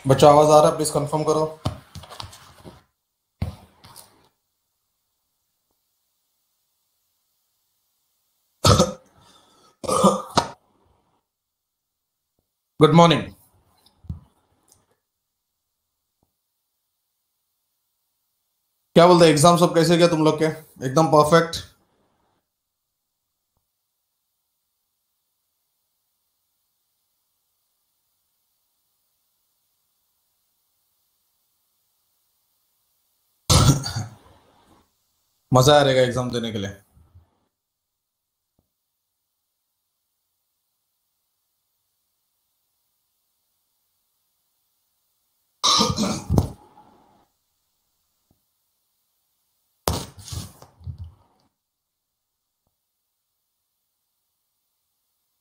बच्चों आवाज आ रहा है? प्लीज कंफर्म करो। Good morning. क्या बोलते हैं, एग्जाम सब कैसे गया तुम लोग के? एकदम परफेक्ट। मजा आ रहेगा एग्जाम देने के लिए।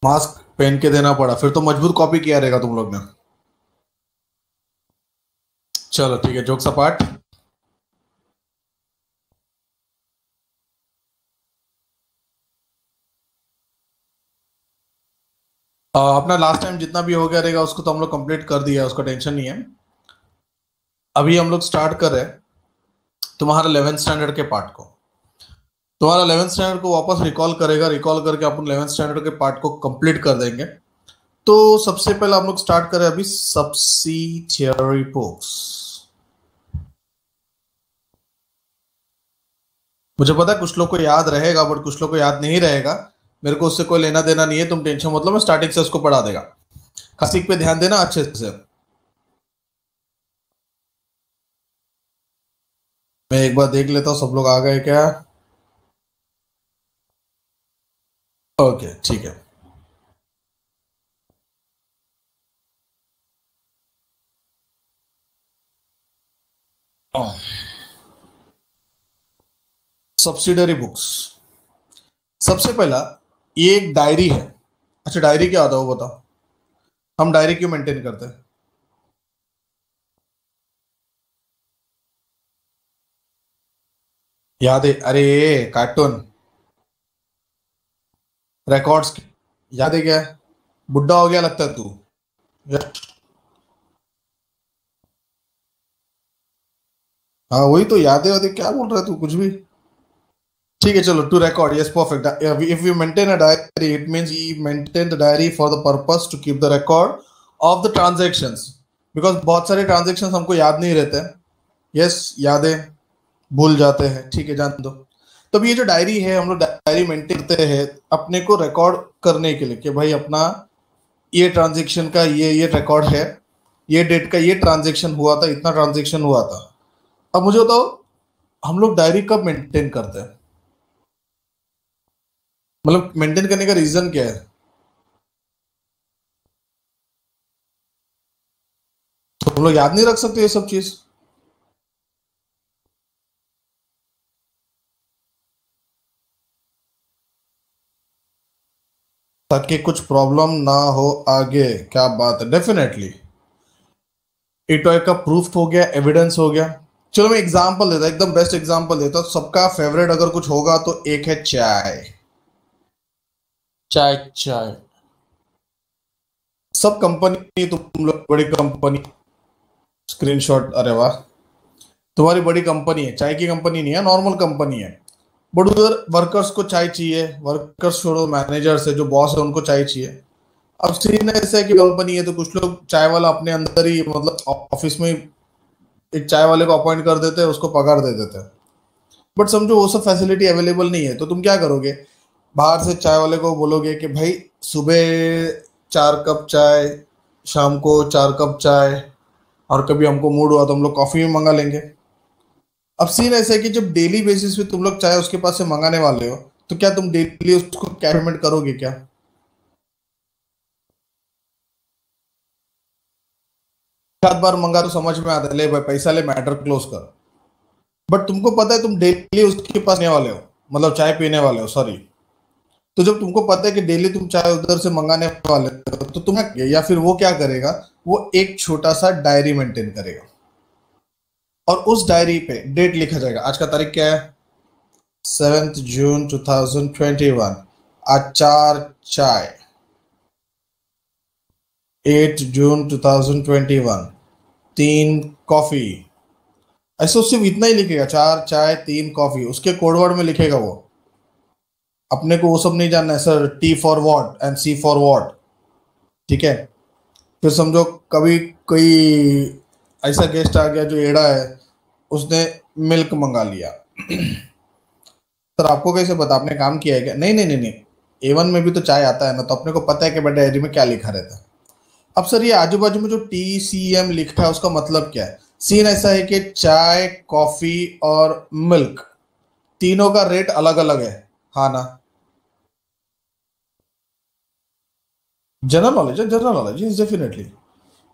मास्क पहन के देना पड़ा, फिर तो मजबूत कॉपी किया रहेगा तुम लोग ने। चलो ठीक है, जोक्स अपार्ट। अपना लास्ट टाइम जितना भी हो गया रहेगा उसको तो हम लोग कंप्लीट कर दिया है, उसका टेंशन नहीं है। अभी हम लोग स्टार्ट कर रहे हैं तुम्हारा 11th स्टैंडर्ड के पार्ट को। तुम्हारा 11th स्टैंडर्ड को वापस रिकॉल करेगा, रिकॉल करके अपन 11th स्टैंडर्ड के पार्ट को कंप्लीट कर देंगे। तो सबसे पहले हम लोग स्टार्ट करें अभी सब्सिडियरी बुक्स। मुझे पता है कुछ लोग को याद रहेगा बट कुछ लोग को याद नहीं रहेगा। मेरे को उससे कोई लेना देना नहीं है, तुम टेंशन मतलब मैं स्टार्टिंग से उसको पढ़ा देगा। खसीक पे ध्यान देना अच्छे से। मैं एक बार देख लेता हूँ सब लोग आ गए क्या। ओके ठीक है। Subsidiary books. सबसे पहला, ये एक डायरी है। अच्छा डायरी क्या होता है वो बताओ। हम डायरी क्यों मेंटेन करते हैं? याद है? अरे कार्टून रिकॉर्ड्स। याद है क्या? बुढ़ा हो गया लगता है तू। हाँ वही तो, याद है क्या बोल रहा है तू कुछ भी। ठीक है चलो, to record, yes perfect. If you maintain a diary it means you maintain the diary for the purpose to keep the record of the transactions. Because बहुत सारे ट्रांजैक्शंस हमको याद नहीं रहते हैं। यस यादें भूल जाते हैं, ठीक है जान दो। तो ये जो डायरी है, हम लोग डायरी मेंटेन करते हैं अपने को रिकॉर्ड करने के लिए कि भाई अपना ये ट्रांजैक्शन का ये रिकॉर्ड है। ये डेट का ये ट्रांजैक्शन हुआ था, इतना ट्रांजैक्शन हुआ था। अब मुझे बताओ, हम लोग डायरी कब मेंटेन करते हैं? मतलब मेंटेन करने का रीजन क्या है? तो हम लोग याद नहीं रख सकते ये सब चीज? ताकि कुछ प्रॉब्लम ना हो आगे। क्या बात है, डेफिनेटली। इटो का प्रूफ हो गया, एविडेंस हो गया। चलो मैं एग्जांपल देता हूं, एकदम बेस्ट एग्जांपल देता हूं। सबका फेवरेट अगर कुछ होगा तो एक है चाय। चाय चाय। सब कंपनी, तुम लोग बड़ी कंपनी। स्क्रीनशॉट, अरे वाह। तुम्हारी बड़ी कंपनी है, चाय की कंपनी नहीं है, नॉर्मल कंपनी है। बट उधर वर्कर्स को चाय चाहिए। वर्कर्स छोड़ो, मैनेजर्स है जो बॉस है उनको चाय चाहिए। अब सीन ऐसा है कि कंपनी है तो कुछ लोग चाय वाला अपने अंदर ही मतलब ऑफिस में ही एक चाय वाले को अपॉइंट कर देते हैं, उसको पगार दे देते हैं। बट समझो वो सब फैसिलिटी अवेलेबल नहीं है, तो तुम क्या करोगे? बाहर से चाय वाले को बोलोगे कि भाई सुबह 4 कप चाय, शाम को 4 कप चाय, और कभी हमको मूड हुआ तो हम लोग कॉफी भी मंगा लेंगे। अब सीन ऐसा है कि जब डेली बेसिस पे तुम लोग चाय उसके पास से मंगाने वाले हो, तो क्या तुम डेली उसको कैश पेमेंट करोगे क्या? 7 बार मंगा तो समझ में आता है, ले भाई पैसा ले, मैटर क्लोज कर। बट तुमको पता है तुम डेली उसके पास आने वाले हो, मतलब चाय पीने वाले हो, सॉरी। तो जब तुमको पता है कि डेली तुम चाय उधर से मंगाने वाले हो, तो तुम या फिर वो क्या करेगा? वो एक छोटा सा डायरी मेंटेन करेगा। और उस डायरी पे डेट लिखा जाएगा। आज का तारीख क्या है? 7 जून 2021। आज 4 चाय। 8 जून 2021। 3 कॉफी, ऐसे सिर्फ इतना ही लिखेगा, 4 चाय 3 कॉफी, उसके कोडवर्ड में लिखेगा वो। अपने को वो सब नहीं जानना है sir, T for what and C for what, ठीक है। फिर समझो कभी कोई ऐसा गेस्ट आ गया जो एड़ा है, उसने मिल्क मंगा लिया। सर आपको कैसे पता, आपने काम किया है क्या? नहीं नहीं नहीं नहीं, A1 में भी तो चाय आता है ना, तो अपने को पता है कि बेटा डायरी में क्या लिखा रहता है। अब सर ये आजू बाजू में जो TCM लिखा है उसका मतलब क्या है? सीन ऐसा है कि चाय, कॉफी और मिल्क तीनों का रेट अलग अलग है, हाँ ना? जनरल नॉलेज है, जनरल नॉलेज इज डेफिनेटली।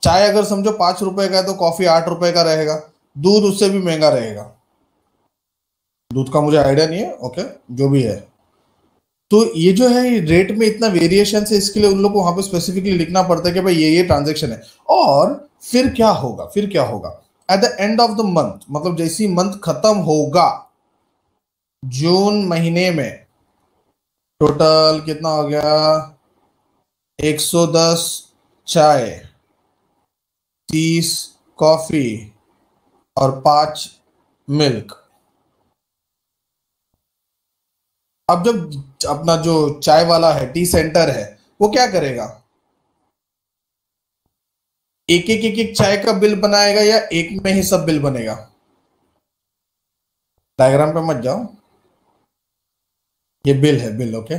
चाय अगर समझो 5 रुपए का है तो कॉफी 8 रुपए का रहेगा, दूध उससे भी महंगा रहेगा। दूध का मुझे आइडिया नहीं है, ओके, जो भी है। तो ये जो है रेट में इतना वेरिएशन है, इसके लिए उन लोग को वहां पे स्पेसिफिकली लिखना पड़ता है कि भाई ये ट्रांजेक्शन है। और फिर क्या होगा, फिर क्या होगा, at the end of the month, मतलब जैसी मंथ खत्म होगा, जून महीने में टोटल कितना हो गया, 110 चाय, 30 कॉफी और 5 मिल्क। अब जब अपना जो चाय वाला है, टी सेंटर है, वो क्या करेगा, एक एक एक एक चाय का बिल बनाएगा या एक में ही सब बिल बनेगा? डायग्राम पे मत जाओ, ये बिल है, बिल, ओके।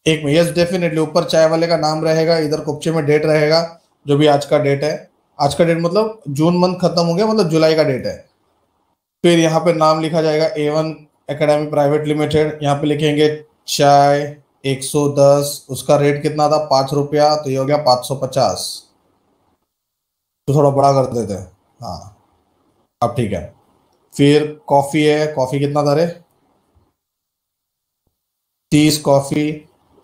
एक में, यस डेफिनेटली, ऊपर चाय वाले का नाम रहेगा, इधर कुपचे में डेट रहेगा, जो भी आज का डेट है। आज का डेट मतलब जून मंथ खत्म हो गया, मतलब जुलाई का डेट है। फिर यहाँ पे नाम लिखा जाएगा A1 एकेडमी प्राइवेट लिमिटेड, यहाँ पे लिखेंगे चाय 110, उसका रेट कितना था, 5 रुपया, तो ये हो गया 550। तो थोड़ा बड़ा कर देते हैं, हाँ अब ठीक है। फिर कॉफी है, कॉफी कितना था रे, 30 कॉफी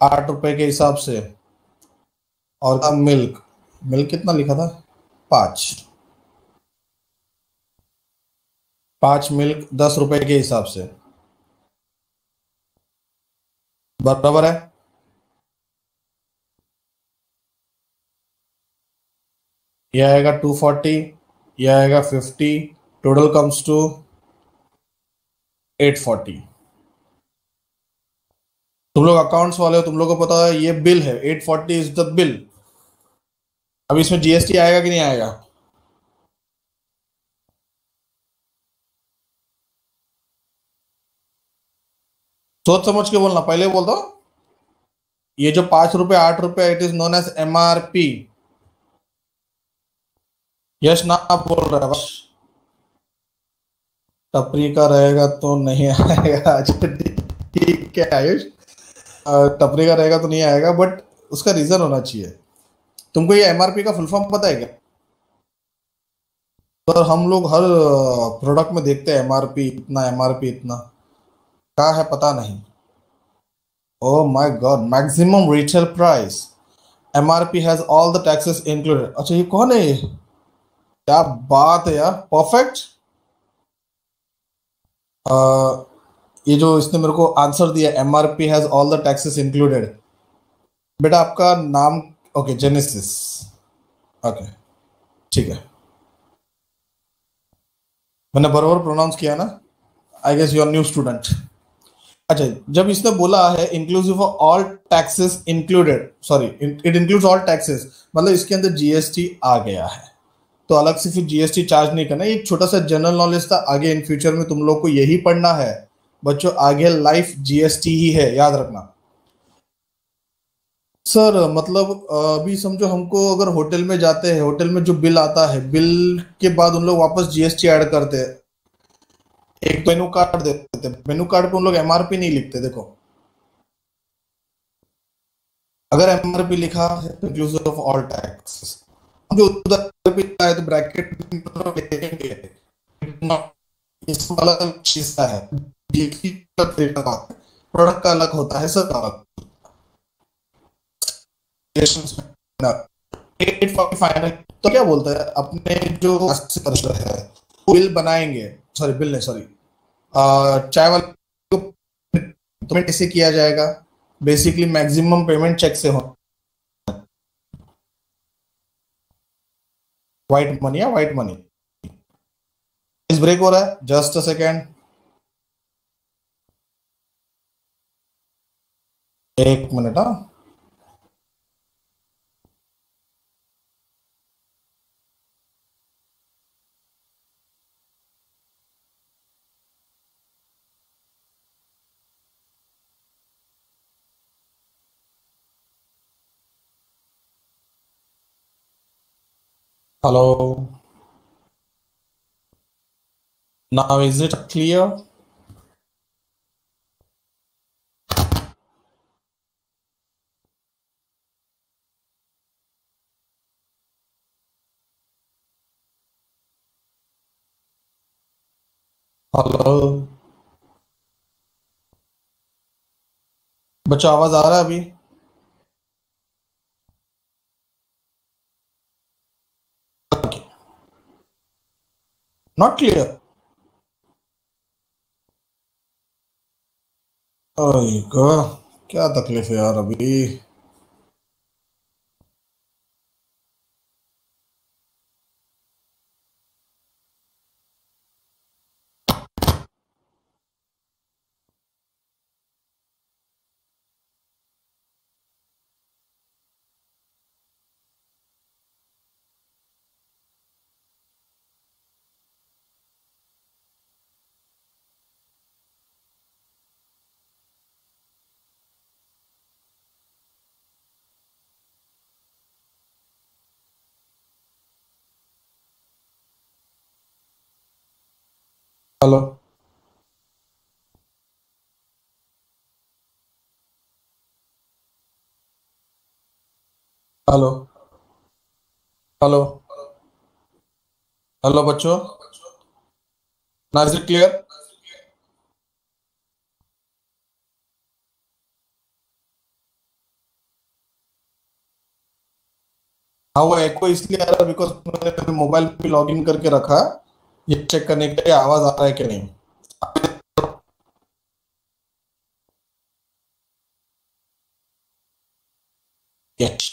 8 रुपए के हिसाब से। और था मिल्क, मिल्क कितना लिखा था, 5, 5 मिल्क 10 रुपए के हिसाब से, बराबर है। यह आएगा 240, यह आएगा 50, टोटल कम्स टू 840। तुम लोग अकाउंट्स वाले हो, तुम लोग को पता है ये बिल है, 840 इज द बिल। अब इसमें GST आएगा कि नहीं आएगा? सोच समझ के बोलना, पहले बोल दो। ये जो 5 रुपए 8 रुपए, it is known as MRP। Yash ना आप बोल रहे हैं बस। टपरी का रहेगा तो नहीं आएगा। अच्छा ठीक है आयुष, टपरी का रहेगा तो नहीं आएगा, बट उसका रीजन होना चाहिए। तुमको ये MRP का फुल फॉर्म पता है क्या? पर हम लोग हर प्रोडक्ट में देखते हैं MRP इतना, MRP इतना, क्या है पता नहीं। Oh my God, maximum retail price, MRP has all the taxes included. अच्छा ये कौन है ये? क्या बात है यार, परफेक्ट। ये जो इसने मेरे को आंसर दिया, MRP has all the taxes included, बेटा आपका नाम, ओके जेनेसिस, ओके ठीक है, मैंने बराबर प्रोनाउंस किया ना? I guess you are new student. अच्छा, जब इसने बोला है inclusive of all taxes included, sorry it includes all taxes, मतलब इसके अंदर GST आ गया है, तो अलग से फिर GST चार्ज नहीं करना। एक छोटा सा जनरल नॉलेज था, आगे इन फ्यूचर में तुम लोग को यही पढ़ना है बच्चों, आगे लाइफ GST ही है, याद रखना। सर मतलब अभी समझो हमको अगर होटल में जाते हैं, होटल में जो बिल आता है, बिल के बाद उन लोग वापस GST ऐड करते हैं, एक मेनू कार्ड देते हैं, मेनू कार्ड पे उन लोग MRP नहीं लिखते। देखो अगर MRP लिखा है तो इंक्लूसिव ऑफ ऑल टैक्स, जो उधर MRP लिखा है तो ब्रैकेट लिखेंगे, इसमें अलग चीज है, प्रोडक्ट का अलग होता है, सब अलग। 845 तो क्या बोलते हैं अपने जो है, बिल बनाएंगे, सॉरी बिल नहीं, सॉरी चाय वाले को पेमेंट कैसे किया जाएगा, बेसिकली मैक्सिमम पेमेंट चेक से हो। व्हाइट मनी या व्हाइट मनी इस ब्रेक हो रहा है, जस्ट अ सेकेंड, एक मिनट। हाँ, hello, now is it clear? Hello बच्चों, आवाज आ रहा है अभी? Not clear? क्या तकलीफ है यार अभी। हेलो हेलो हेलो हेलो बच्चों, नाउ इज इट क्लियर? हाँ, वो एको इसलिए आ रहा है बिकॉज मैंने मोबाइल पे लॉग इन करके रखा, ये चेक करने के लिए आवाज आ रहा है कि नहीं। Yes.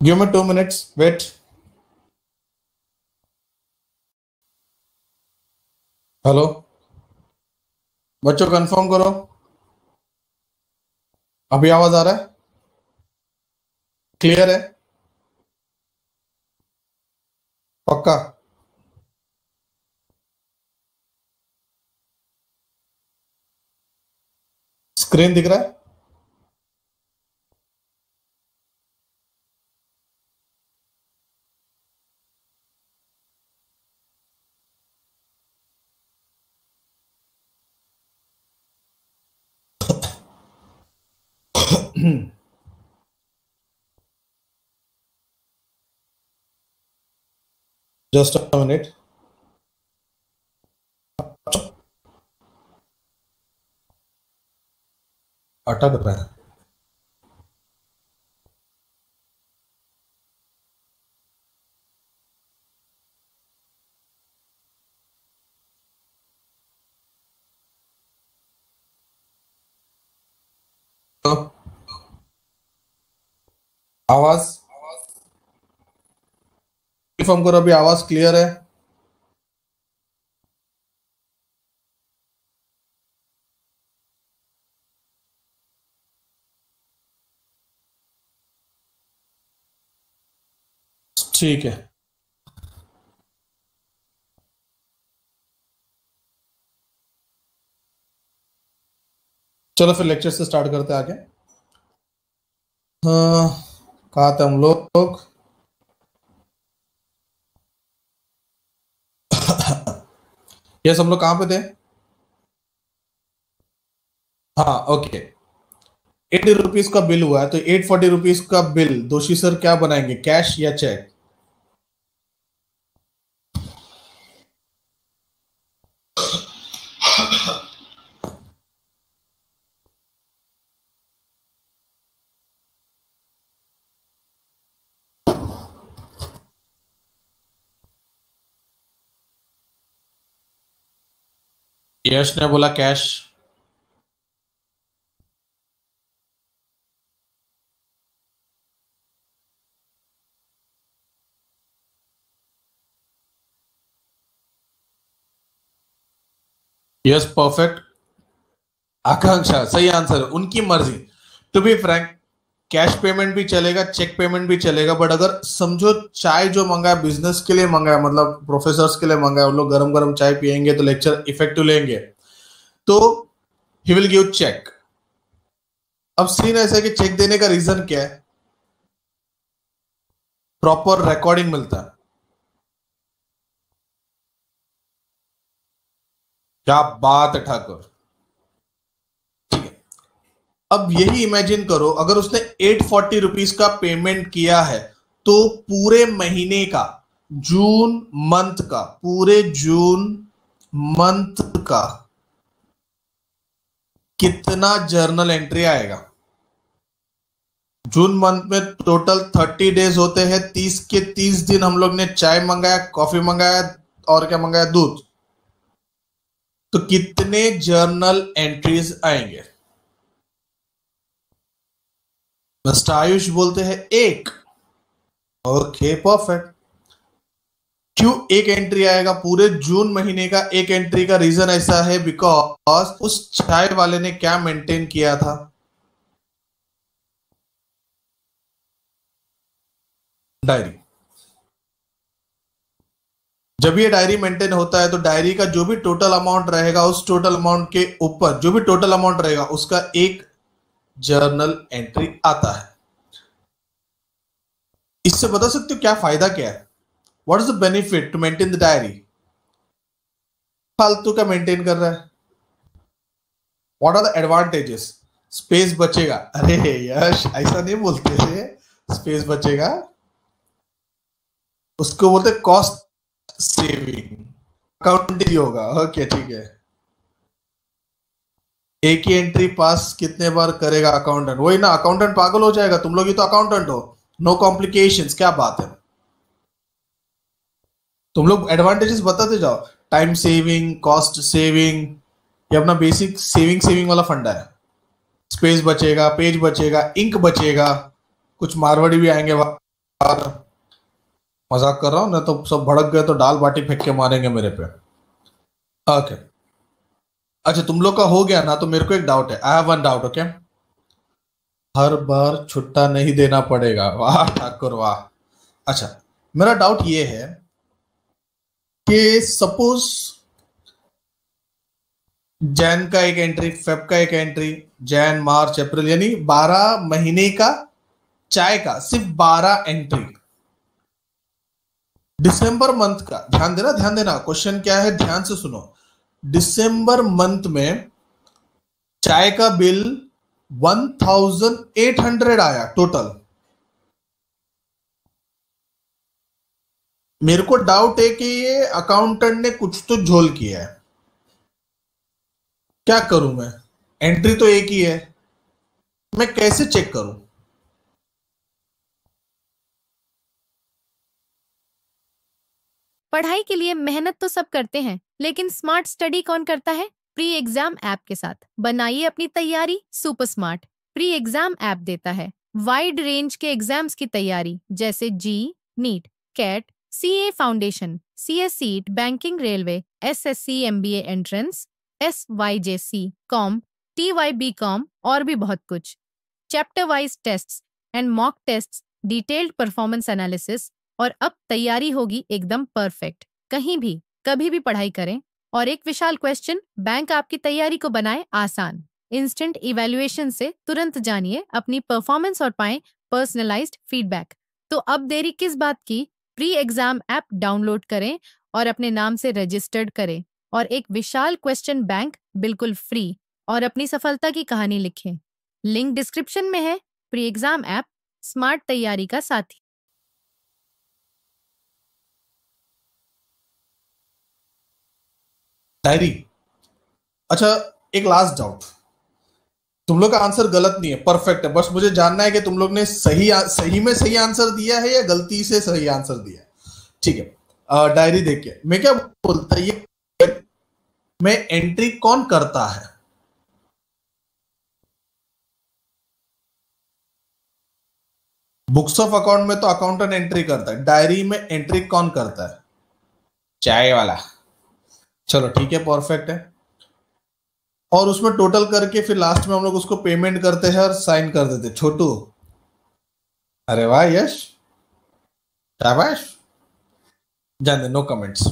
Give me 2 minutes, wait. Hello बच्चों, कंफर्म करो, अभी आवाज आ रहा है? क्लियर है? पक्का? स्क्रीन दिख रहा है? Just a minute. अटक रहा है। तो आवाज कंफर्म करो, अभी आवाज क्लियर है? ठीक है, चलो फिर लेक्चर से स्टार्ट करते हैं आगे। हाँ, कहाँ थे हम लोग? यस, हम लोग कहाँ पे थे? हाँ, ओके। 80 रुपीज का बिल हुआ है, तो 840 रुपीज का बिल दोषी सर क्या बनाएंगे, कैश या चेक? यश ने बोला कैश। Yes perfect. आकांक्षा सही आंसर, उनकी मर्जी। To be frank, cash payment भी चलेगा, चेक पेमेंट भी चलेगा, बट अगर समझो चाय जो मंगाया बिजनेस के लिए मंगाया, मतलब प्रोफेसर्स के लिए मंगाया, उन लोग गरम गरम चाय पियेंगे तो लेक्चर इफेक्टिव लेंगे, तो ही विल गिव चेक। अब सीन ऐसा है कि चेक देने का रीजन क्या है? प्रॉपर रिकॉर्डिंग मिलता है। क्या बात है ठाकुर। ठीक है, अब यही इमेजिन करो अगर उसने 840 रुपीज का पेमेंट किया है, तो पूरे महीने का, जून मंथ का, पूरे जून मंथ का कितना जर्नल एंट्री आएगा? जून मंथ में टोटल 30 डेज होते हैं, 30 के 30 दिन हम लोग ने चाय मंगाया, कॉफी मंगाया, और क्या मंगाया? दूध। तो कितने जर्नल एंट्रीज आएंगे? मिस्टर आयुष बोलते हैं एक। Okay perfect. क्यों एक एंट्री आएगा? पूरे जून महीने का एक एंट्री का रीजन ऐसा है बिकॉज उस चाय वाले ने क्या मेंटेन किया था? डायरी। जब ये डायरी मेंटेन होता है तो डायरी का जो भी टोटल अमाउंट रहेगा, उस टोटल अमाउंट के ऊपर जो भी टोटल अमाउंट रहेगा उसका एक जर्नल एंट्री आता है। इससे बता सकते हो क्या फायदा क्या है? What is the benefit to maintain the diary? फालतू का मेंटेन कर रहा है। What are the advantages? Space बचेगा। अरे यश ऐसा नहीं बोलते थे, स्पेस बचेगा उसको बोलते कॉस्ट सेविंग। अकाउंटिंग होगा। ओके ठीक है। एक ही एंट्री पास कितने बार करेगा अकाउंटेंट? वही ना, अकाउंटेंट पागल हो जाएगा। तुम लोग ही तो अकाउंटेंट हो। नो कॉम्प्लिकेशंस, क्या बात है। तुम लोग एडवांटेजेस बताते जाओ। टाइम सेविंग, कॉस्ट सेविंग, ये अपना बेसिक सेविंग सेविंग वाला फंडा है। स्पेस बचेगा, पेज बचेगा, इंक बचेगा, कुछ मारवाड़ी भी आएंगे बाहर। मजाक कर रहा हूं ना, तो सब भड़क गए तो दाल बाटी फेंक के मारेंगे मेरे पे। ओके अच्छा, तुम लोग का हो गया ना, तो मेरे को एक डाउट है। I have one doubt. Okay, हर बार छुट्टा नहीं देना पड़ेगा। वाह ठाकुर वाह। अच्छा, मेरा डाउट ये है कि सपोज जैन का एक एंट्री, फेब का एक एंट्री, जैन मार्च अप्रैल, यानी 12 महीने का चाय का सिर्फ 12 एंट्री। दिसंबर मंथ का ध्यान देना, ध्यान देना, क्वेश्चन क्या है ध्यान से सुनो। दिसंबर मंथ में चाय का बिल 1800 आया टोटल। मेरे को डाउट है कि ये अकाउंटेंट ने कुछ तो झोल किया है। क्या करूं मैं? एंट्री तो एक ही है, मैं कैसे चेक करूं? पढ़ाई के लिए मेहनत तो सब करते हैं, लेकिन स्मार्ट स्टडी कौन करता है? प्री एग्जाम ऐप के साथ बनाइए अपनी तैयारी super smart. Pre exam app देता है वाइड रेंज के एग्जाम्स की तैयारी, जैसे JEE, NEET, CAT, CA foundation, CS सीट, banking, railway, SSC, MBA entrance, SYJC, com, TY com और भी बहुत कुछ। Chapter wise tests and mock tests, detailed performance analysis, और अब तैयारी होगी एकदम परफेक्ट। कहीं भी कभी भी पढ़ाई करें। और एक विशाल क्वेश्चन बैंक आपकी तैयारी को बनाए आसान। इंस्टेंट इवैल्यूएशन से तुरंत जानिए अपनी परफॉर्मेंस और पाएं पर्सनलाइज्ड फीडबैक। तो अब देरी किस बात की? प्री एग्जाम ऐप डाउनलोड करें और अपने नाम से रजिस्टर्ड करें और एक विशाल क्वेश्चन बैंक बिल्कुल फ्री, और अपनी सफलता की कहानी लिखें। लिंक डिस्क्रिप्शन में है। प्री एग्जाम ऐप स्मार्ट तैयारी का साथी। डायरी। अच्छा, एक लास्ट डाउट। तुम लोग का आंसर गलत नहीं है, परफेक्ट है। बस मुझे जानना है कि तुम लोग ने सही में सही आंसर दिया है या गलती से सही आंसर दिया है। ठीक है, डायरी देख के मैं क्या बोलता है, ये में एंट्री कौन करता है? बुक्स ऑफ अकाउंट में तो अकाउंटेंट एंट्री करता है, डायरी में एंट्री कौन करता है? चाय वाला। चलो ठीक है, परफेक्ट है। और उसमें टोटल करके फिर लास्ट में हम लोग उसको पेमेंट करते हैं और साइन कर देते। छोटू, अरे वाह यश, शाबाश, जाने, नो कमेंट्स।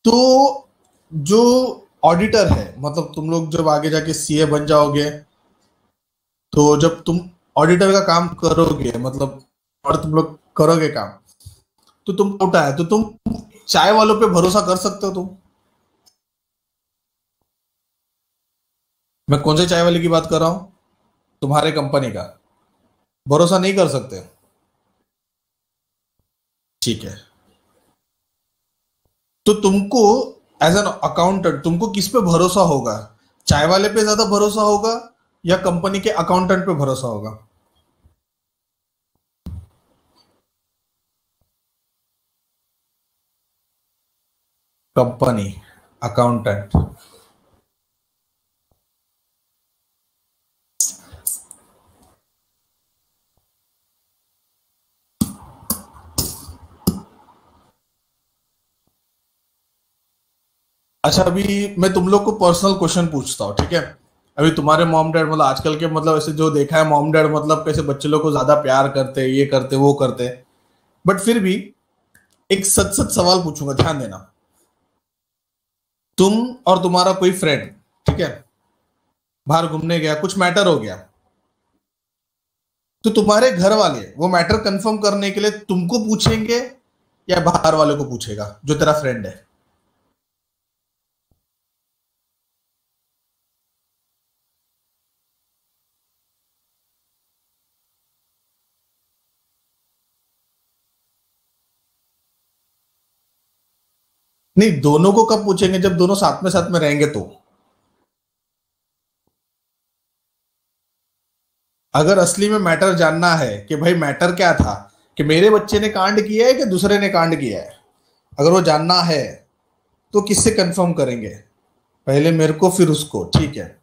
तो जो ऑडिटर है, मतलब तुम लोग जब आगे जाके सीए बन जाओगे, तो जब तुम ऑडिटर का काम करोगे, मतलब और तुम लोग करोगे काम, तो तुम उठा है तो तुम चाय वालों पे भरोसा कर सकते हो? तुम, मैं कौन से चाय वाले की बात कर रहा हूं? तुम्हारे कंपनी का भरोसा नहीं कर सकते? ठीक है, तो तुमको एज एन अकाउंटेंट तुमको किस पे भरोसा होगा? चाय वाले पे ज्यादा भरोसा होगा या कंपनी के अकाउंटेंट पे भरोसा होगा? Company, accountant. अच्छा, अभी मैं तुम लोग को पर्सनल क्वेश्चन पूछता हूँ, ठीक है? अभी तुम्हारे मॉम डैड, मतलब आजकल के, मतलब ऐसे जो देखा है मॉम डैड, मतलब कैसे बच्चे लोग को ज्यादा प्यार करते, ये करते वो करते, बट फिर भी एक सच सच सवाल पूछूंगा, ध्यान देना। तुम और तुम्हारा कोई फ्रेंड, ठीक है, बाहर घूमने गया, कुछ मैटर हो गया, तो तुम्हारे घर वाले वो मैटर कंफर्म करने के लिए तुमको पूछेंगे या बाहर वाले को पूछेगा जो तेरा फ्रेंड है? नहीं, दोनों को कब पूछेंगे? जब दोनों साथ में रहेंगे तो। अगर असली में मैटर जानना है कि भाई मैटर क्या था, कि मेरे बच्चे ने कांड किया है कि दूसरे ने कांड किया है, अगर वो जानना है तो किससे कंफर्म करेंगे? पहले मेरे को फिर उसको, ठीक है?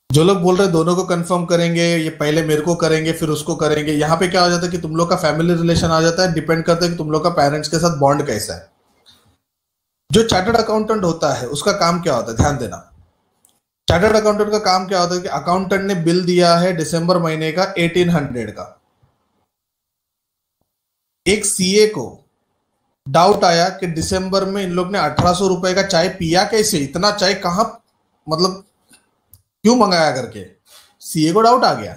जो लोग बोल रहे हैं दोनों को कंफर्म करेंगे, ये पहले मेरे को करेंगे फिर उसको करेंगे, यहाँ पे क्या हो जाता है कि तुम लोग का फैमिली रिलेशन आ जाता है, डिपेंड करता है कि तुम लोग का पेरेंट्स के साथ बॉन्ड कैसा है। जो चार्टर्ड अकाउंटेंट होता है उसका काम क्या होता है, ध्यान देना। चार्टर्ड अकाउंटेंट का काम क्या होता है कि अकाउंटेंट ने बिल दिया है दिसंबर महीने का 1800 का, एक सीए को डाउट आया कि दिसंबर में इन लोग ने 1800 रुपए का चाय पिया कैसे, इतना चाय कहां, मतलब क्यों मंगाया करके, सीए को डाउट आ गया।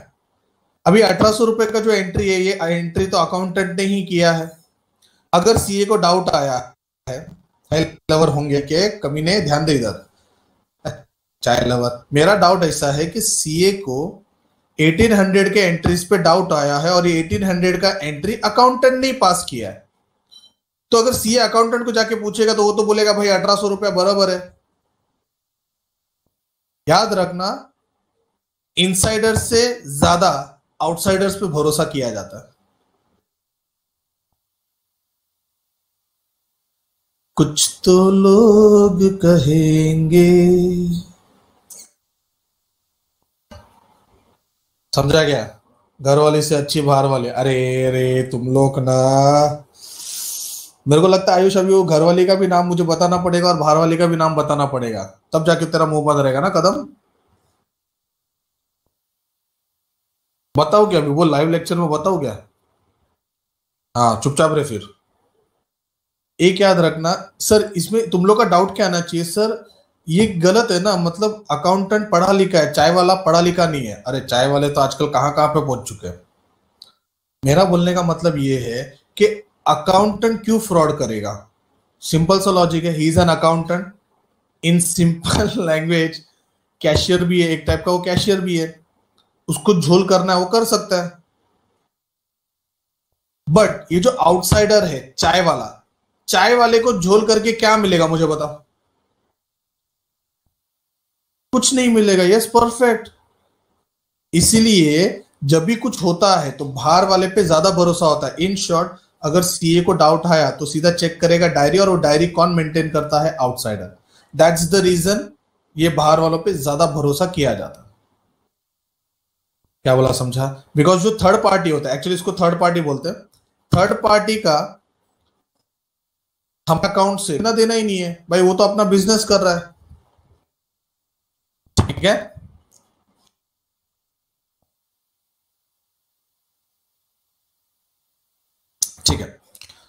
अभी 1800 रुपए का जो एंट्री है, ये एंट्री तो अकाउंटेंट ने ही किया है। अगर सीए को डाउट आया है, लवर होंगे के कमीने, ध्यान दे इधर, चाय लवर, मेरा डाउट ऐसा है कि सीए को 1800 के एंट्रीज पे डाउट आया है और ये 1800 का एंट्री अकाउंटेंट ने पास किया है। तो अगर सीए अकाउंटेंट को जाके पूछेगा तो वो तो बोलेगा भाई 1800 रुपया बराबर है। याद रखना, इनसाइडर से ज्यादा आउटसाइडर्स पे भरोसा किया जाता है। कुछ तो लोग कहेंगे, समझा क्या? घर वाले से अच्छी बाहर वाले। अरे अरे तुम लोग ना, मेरे को लगता है आयुष अभी वो घर वाली का भी नाम मुझे बताना पड़ेगा और बाहर वाली का भी नाम बताना पड़ेगा, तब जाके तेरा मुंह बंद रहेगा ना कदम। बताओ क्या अभी, वो लाइव लेक्चर में बताओ क्या? हाँ चुपचाप रहे फिर। एक याद रखना सर, इसमें तुम लोग का डाउट क्या आना चाहिए सर, ये गलत है ना, मतलब अकाउंटेंट पढ़ा लिखा है, चाय वाला पढ़ा लिखा नहीं है। अरे चाय वाले तो आजकल कहां कहां पे पहुंच चुके हैं। मेरा बोलने का मतलब ये है कि अकाउंटेंट क्यों फ्रॉड करेगा? सिंपल सा लॉजिक है, he is an accountant. In simple language, cashier भी है एक टाइप का, वो कैशियर भी है, उसको झोल करना है वो कर सकता है। बट ये जो आउटसाइडर है चाय वाला, चाय वाले को झोल करके क्या मिलेगा मुझे बताओ? कुछ नहीं मिलेगा। Yes, perfect. इसीलिए जब भी कुछ होता है तो बाहर वाले पे ज्यादा भरोसा होता है। इन शॉर्ट, अगर सीए को डाउट आया तो सीधा चेक करेगा डायरी, और वो डायरी कौन मेंटेन करता है? आउटसाइडर। दैट्स द रीजन ये बाहर वालों पे ज्यादा भरोसा किया जाता है। क्या बोला, समझा? बिकॉज जो थर्ड पार्टी होता है, एक्चुअली इसको थर्ड पार्टी बोलते हैं, थर्ड पार्टी का हम अकाउंट से ना देना ही नहीं है भाई, वो तो अपना बिजनेस कर रहा है। ठीक है, ठीक है।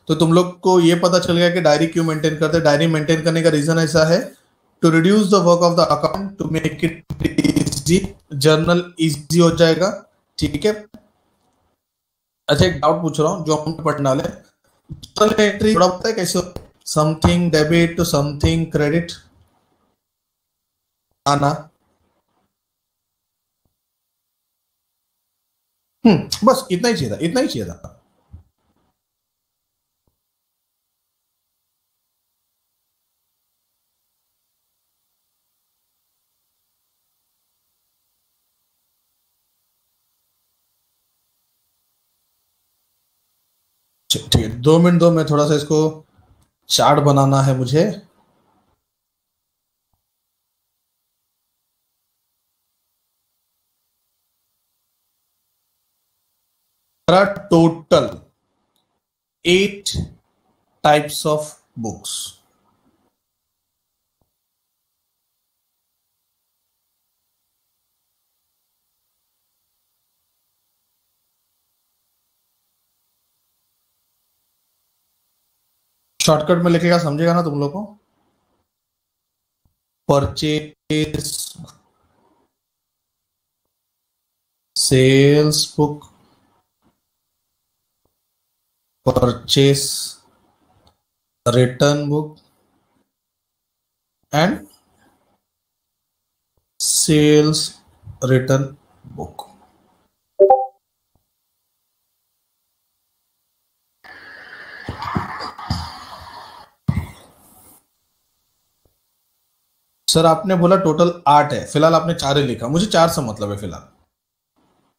तो तुम लोग को ये पता चल गया कि डायरी क्यों मेंटेन करते हैं। डायरी मेंटेन करने का रीजन ऐसा है, to reduce the work of the account, to make it easy, journal easy हो जाएगा। ठीक है। अच्छा, एक डाउट पूछ रहा हूं जो हम पढ़ने वाले, जर्नल एंट्री थोड़ा पता है कैसे? Something debit to something credit आना। बस इतना ही चाहिए था, इतना ही चाहिए था। ठीक है, 2 मिनट दो, मैं थोड़ा सा इसको चार्ट बनाना है मुझे। Total 8 types of books. Shortcut में लिखेगा, समझेगा ना तुम लोग को? Purchase, sales book, purchase return book and sales return book. Sir आपने बोला टोटल 8 है, फिलहाल आपने 4 ही लिखा, मुझे 4 से मतलब है फिलहाल।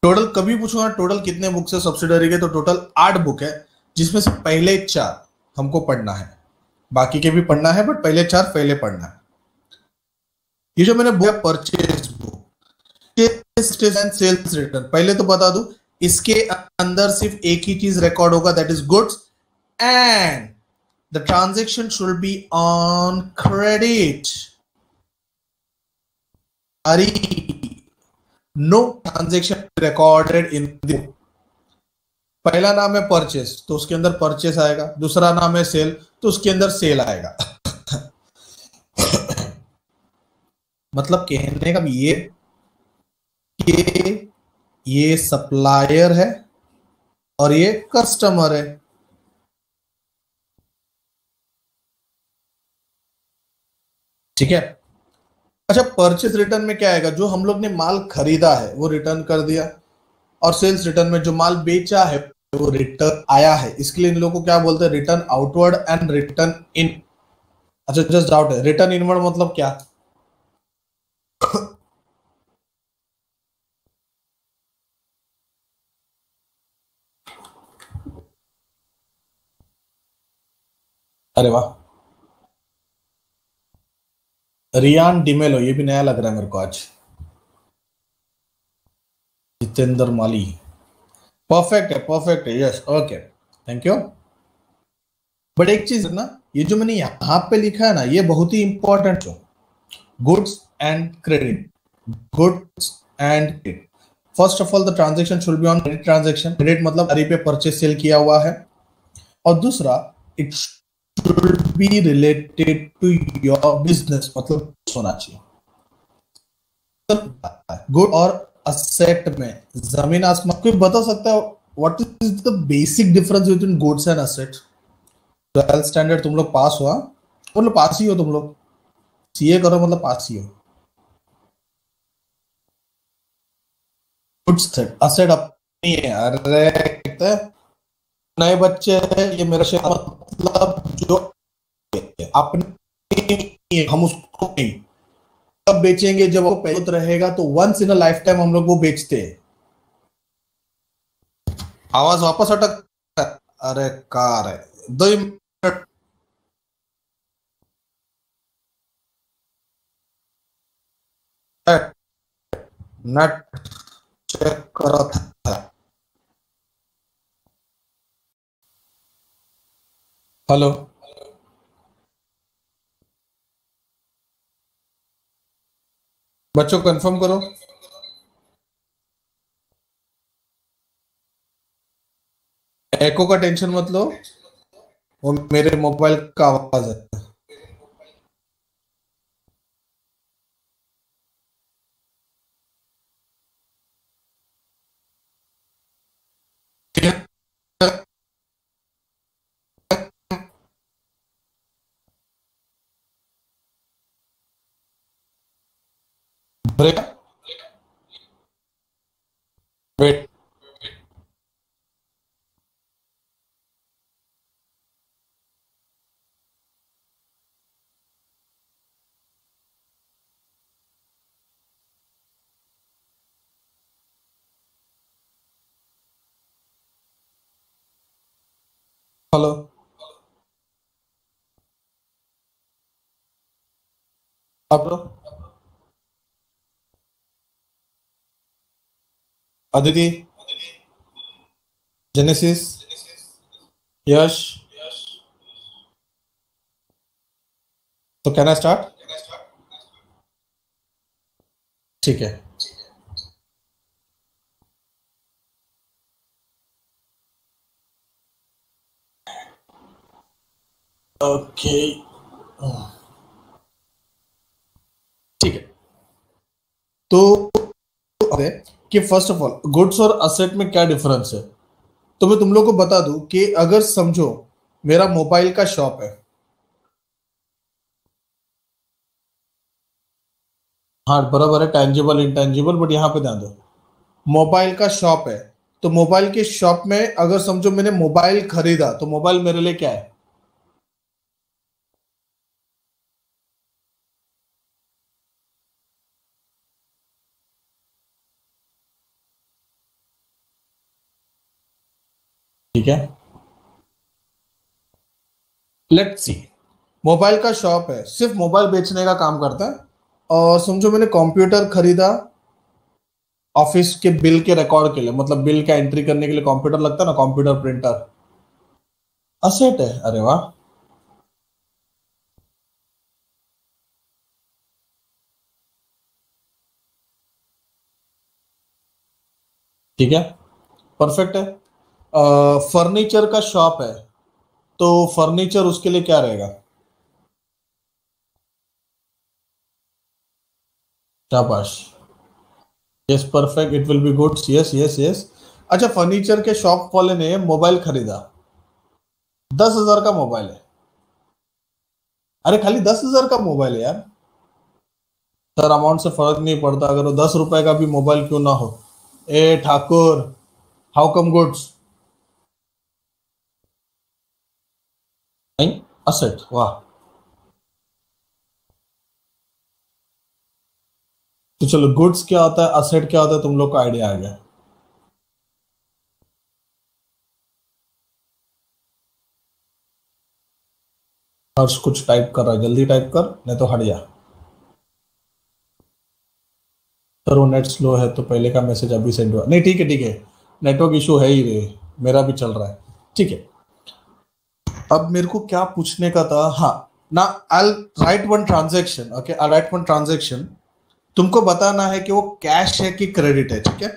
टोटल कभी पूछूंगा टोटल कितने बुक है सब्सिडरी के, तो टोटल 8 बुक है, जिसमें से पहले 4 हमको पढ़ना है, बाकी के भी पढ़ना है, बट पहले 4 पहले पढ़ना है। ये जो मैंने बोला purchase book and sales return, पहले तो बता दूं, इसके अंदर सिर्फ एक ही चीज रिकॉर्ड होगा, that is goods, and the transaction should be on credit. अरे no transaction recorded in the book. पहला नाम है परचेस तो उसके अंदर परचेस आएगा, दूसरा नाम है सेल तो उसके अंदर सेल आएगा। मतलब कहने का ये कि ये सप्लायर है और ये कस्टमर है। ठीक है। अच्छा, परचेस रिटर्न में क्या आएगा? जो हम लोग ने माल खरीदा है वो रिटर्न कर दिया, और सेल्स रिटर्न में जो माल बेचा है वो रिटर्न आया है। इसके लिए इन लोगों को क्या बोलते हैं? रिटर्न आउटवर्ड एंड रिटर्न इन। अच्छा, जस्ट डाउट है, रिटर्न इनवर्ड मतलब क्या? अरे वाह, रियान डिमेलो, ये भी नया लग रहा है मेरे को आज। जितेंद्र माली, परफेक्ट है, yes, okay, thank you. But एक चीज ना, ये जो मैंने यहां पे लिखा है ना, ये बहुत ही इंपॉर्टेंट है। Goods and credit, goods and credit. First of all the transaction should be on credit transaction. Credit मतलब खरीद पे परचेस सेल किया हुआ है, और दूसरा it should be related to your business, मतलब होना चाहिए। गुड और असेट में जमीन आसमान। कोई बता सकता है what is the basic difference between goods and asset? 12th standard तुम लोग पास हुआ, मतलब पास ही हो तुम लोग, सीए करो मतलब पास ही हो। गुड्स असेट अपनी है। अरे नए बच्चे हैं, ये मेरा शेयर मतलब जो अपने, हम उसको नहीं तब बेचेंगे जब वो पैसे रहेगा, तो once in a lifetime हम लोग वो बेचते हैं। आवाज वापस अटक। अरे कार है, 2 मिनट। नेट चेक करत है। हेलो, बच्चों कंफर्म करो। एको का टेंशन मत लो, वो मेरे मोबाइल का आवाज है। ब्रेक। वेट। हेलो, अब अदिति, जेनेसिस, यश, तो कैन आई स्टार्ट? ठीक है। ओके, ठीक है। तो है कि फर्स्ट ऑफ ऑल गुड्स और असेट में क्या डिफरेंस है, तो मैं तुम लोग को बता दूं कि अगर समझो मेरा मोबाइल का शॉप है। हाँ बराबर है, टैंजिबल इंटेंजिबल, बट यहां पे ध्यान दो, मोबाइल का शॉप है। तो मोबाइल के शॉप में अगर समझो मैंने मोबाइल खरीदा, तो मोबाइल मेरे लिए क्या है? ठीक है, लेट्स सी। मोबाइल का शॉप है, सिर्फ मोबाइल बेचने का काम करता है। और समझो मैंने कंप्यूटर खरीदा ऑफिस के बिल के रिकॉर्ड के लिए, मतलब बिल का एंट्री करने के लिए कंप्यूटर लगता है ना, कंप्यूटर प्रिंटर, असेट है। अरे वाह, ठीक है, परफेक्ट है। फर्नीचर का शॉप है, तो फर्नीचर उसके लिए क्या रहेगा? शाबाश, yes perfect, it will be good, yes yes yes. अच्छा, फर्नीचर के शॉप वाले ने मोबाइल खरीदा, 10,000 का मोबाइल है। अरे खाली 10,000 का मोबाइल है यार सर, अमाउंट से फर्क नहीं पड़ता, अगर वो 10 रुपए का भी मोबाइल क्यों ना हो। ए ठाकुर, हाउ कम गुड्स? नहीं, असेट, वाह। तो चलो, गुड्स क्या होता है, असेट क्या होता है, तुम लोग को आइडिया आ गया। हर्ष कुछ टाइप कर रहा है, जल्दी टाइप कर नहीं तो हट जा। सर वो नेट स्लो है, तो पहले का मैसेज अभी सेंड हुआ नहीं। ठीक है ठीक है, नेटवर्क इशू है ही रे, मेरा भी चल रहा है। ठीक है, अब मेरे को क्या पूछने का था, हाँ ना, आई राइट वन ट्रांजेक्शन। ओके, आई राइट वन ट्रांजेक्शन। तुमको बताना है कि वो कैश है कि क्रेडिट है, ठीक है।